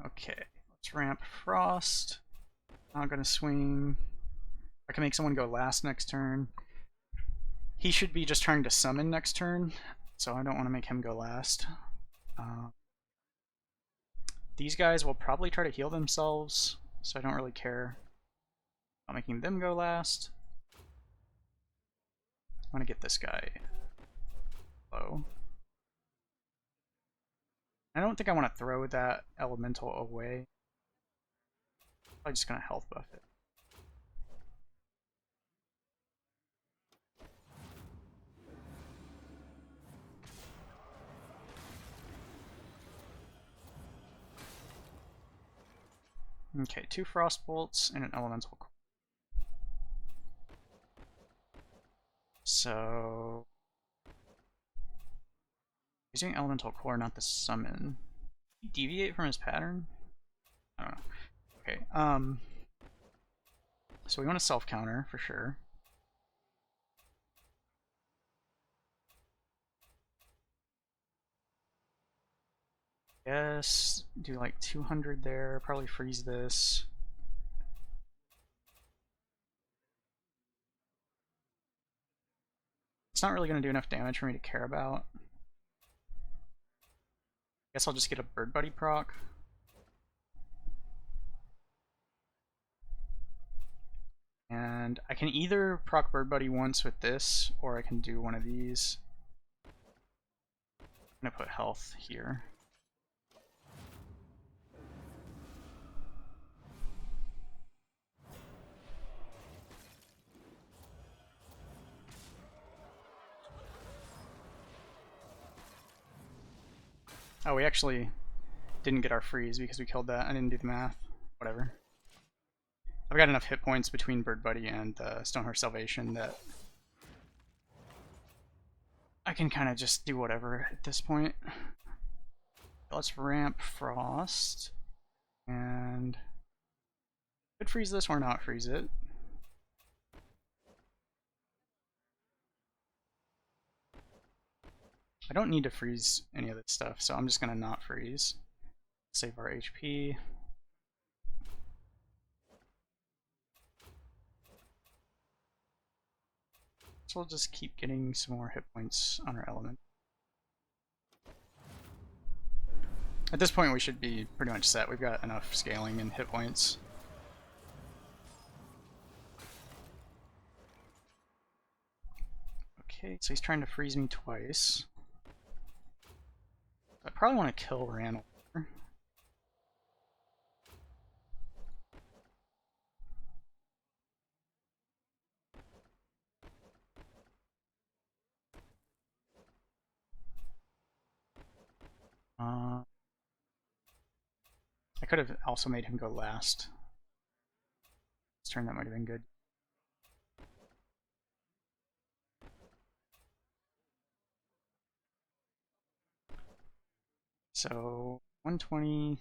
Okay, let's ramp Frost. I'm gonna swing. I can make someone go last next turn. He should be just trying to summon next turn, so I don't want to make him go last. These guys will probably try to heal themselves, so I don't really care about making them go last. I want to get this guy low. I don't think I want to throw that elemental away. I'm just gonna health buff it. Okay, 2 frost bolts and an elemental core. So using elemental core, not the summon. Deviate from his pattern? I don't know. Okay, so we want to self counter for sure. Yes, do like 200 there, probably freeze this. It's not really going to do enough damage for me to care about. Guess I'll just get a Bird Buddy proc. And I can either proc Bird Buddy once with this, or I can do one of these. I'm going to put health here. Oh, we actually didn't get our freeze because we killed that. I didn't do the math. Whatever. I've got enough hit points between Bird Buddy and Stoneheart Salvation that I can kind of just do whatever at this point. Let's ramp Frost. And could freeze this or not freeze it. I don't need to freeze any of this stuff, so I'm just going to not freeze. Save our HP. So we'll just keep getting some more hit points on our element. At this point we should be pretty much set. We've got enough scaling and hit points. Okay, so he's trying to freeze me twice. I probably want to kill Ranel. I could have also made him go last. This turn that might have been good. So 120.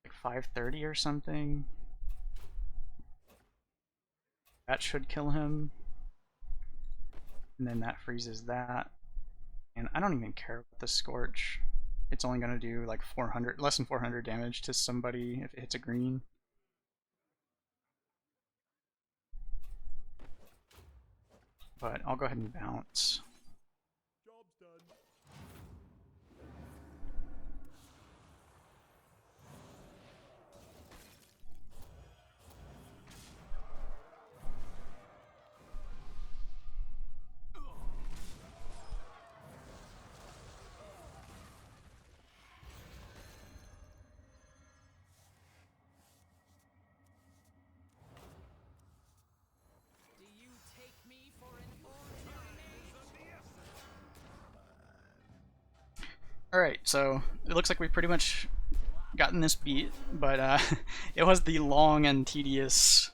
Like 530 or something. That should kill him. And then that freezes that. And I don't even care about the Scorch. It's only going to do like 400, less than 400 damage to somebody if it hits a green. But I'll go ahead and bounce. Job's done. Do you take me for an ordinary mage? Alright, so it looks like we've pretty much gotten this beat, but it was the long and tedious,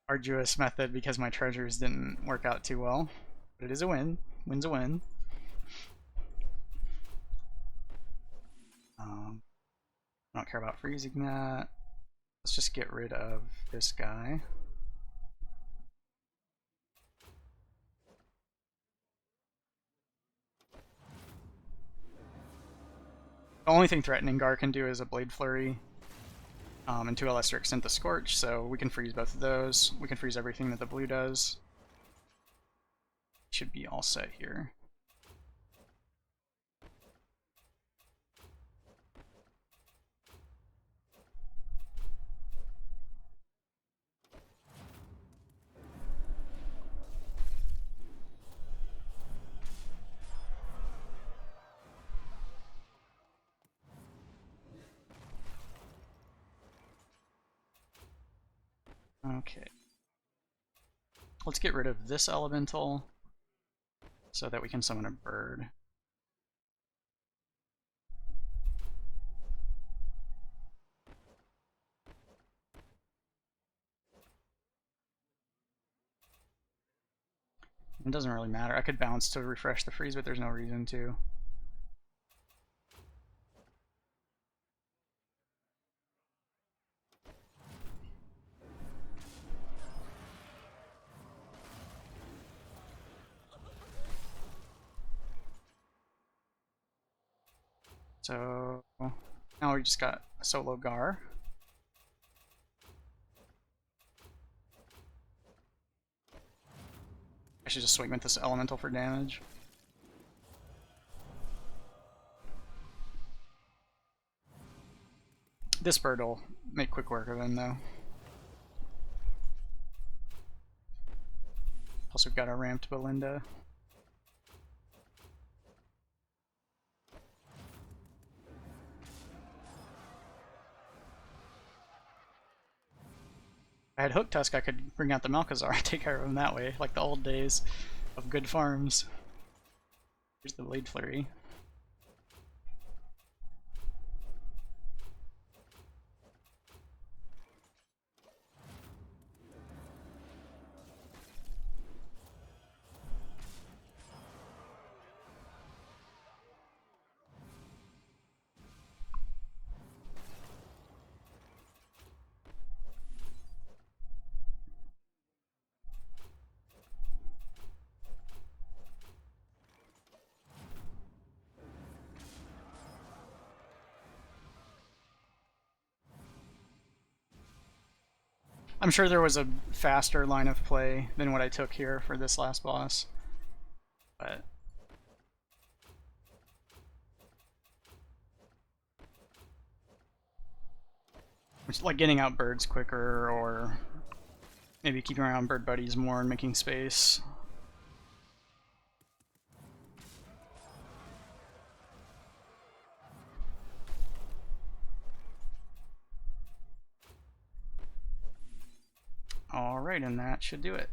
arduous method because my treasures didn't work out too well. But it is a win. Win's a win. I don't care about freezing that. Let's just get rid of this guy. The only thing threatening Garr can do is a Blade Flurry, and to a lesser extent the Scorch, so we can freeze both of those. We can freeze everything that the blue does. Should be all set here. Okay. Let's get rid of this elemental so that we can summon a bird. It doesn't really matter. I could bounce to refresh the freeze, but there's no reason to. So now we just got a solo Garr. I should just swing with this elemental for damage. This bird will make quick work of him though. Plus we've got a ramped Balinda. If I had Hook Tusk, I could bring out the Malchezaar and take care of him that way, like the old days of good farms. Here's the Blade Flurry. I'm sure there was a faster line of play than what I took here for this last boss, but it's like getting out birds quicker, or maybe keeping around bird buddies more and making space. Alright, and that should do it.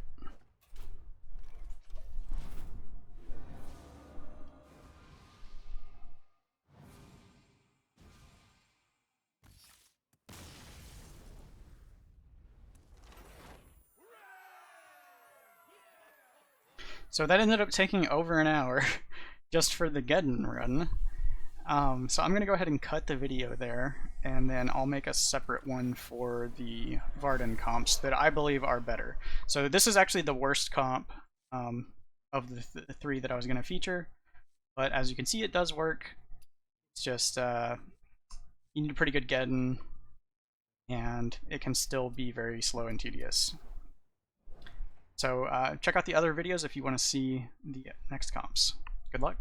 So that ended up taking over an hour just for the Geddon run. So I'm going to go ahead and cut the video there, and then I'll make a separate one for the Varden comps that I believe are better. So this is actually the worst comp of the three that I was going to feature, but as you can see, it does work. It's just you need a pretty good Geddon, and it can still be very slow and tedious. So check out the other videos if you want to see the next comps. Good luck.